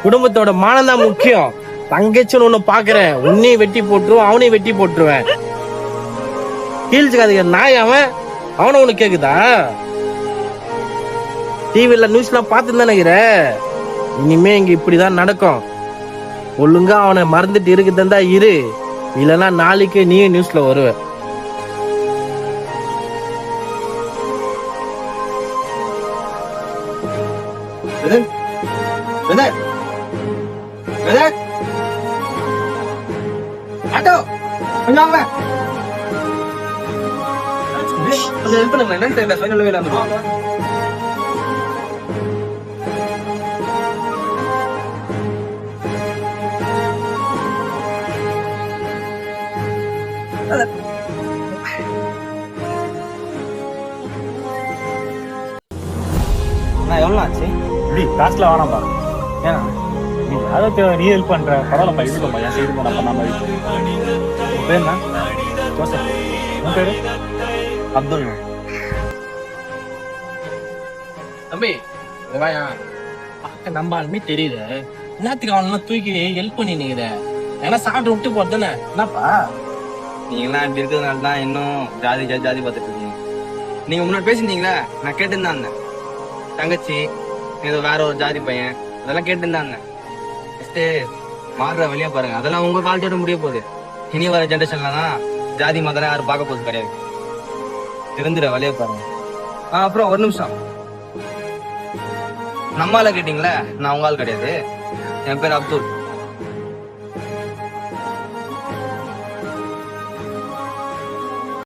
குடும்பத்தோட மானம் தான் முக்கியம். தங்கச்சின்னு ஒண்ணு பாக்குறேன், உன்னையும் வெட்டி போட்டுருவேன், அவனையும் வெட்டி போட்டுருவேன். கீழ்ச்சிக்காதீங்க நாய் அவன், அவனை ஒண்ணு கேக்குதா? டிவில நியூஸ்லாம் பார்த்து நினைக்கிற. இனிமே இங்க இப்படிதான் நடக்கும். ஒழுங்கா அவனை மறந்துட்டு இருக்குதா இரு, இல்லைன்னா நாளைக்கு நீயும் நியூஸ்ல வருவ. எவ்வளோ ஆச்சு? இப்படி காசுல வேணாம்பா. ஏன்னா நீ யாருக்கு நீ ஹெல்ப் பண்ற, பரவாயில்லப்பா, இதுப்பா என் சைடு நான் பண்ணாம. உன் பேர் என்ன? ஜோசப். உன் பேரு? அப்துல். தம்பி நம்ம ஆளுமே தெரியல, என்னத்துக்கு அவனெல்லாம் தூக்கி ஹெல்ப் பண்ணி நிக்கிற? ஏன்னா சாப்பிட்டு விட்டு போறதுன்னு என்னப்பா? நீங்களாம் இப்படி இருக்கிறதுனால தான் இன்னும் ஜாதி பார்த்துட்டு இருக்கீங்க. நீங்க முன்னாடி பேசியிருந்தீங்களா, நான் கேட்டுன்னு தான் இருந்தேன். தங்கச்சி ஏதோ வேற ஒரு ஜாதி பையன், அதெல்லாம் கேட்டுன்னு தான் இருந்தேன். ஃபஸ்ட்டு மாறுற வழியா பாருங்க, அதெல்லாம் உங்க வாழ்க்கையோட முடிய போகுது. இனி வர ஜென்ரேஷன்லாம் தான் ஜாதி மதம் யாரும் பார்க்க போகுது கிடையாது. திருந்துற வழியா பாருங்க. அப்புறம் ஒரு நிமிஷம், நம்மளால கேட்டீங்களா? நான் உங்க ஆள் கிடையாது. என் பேர் அப்துல்.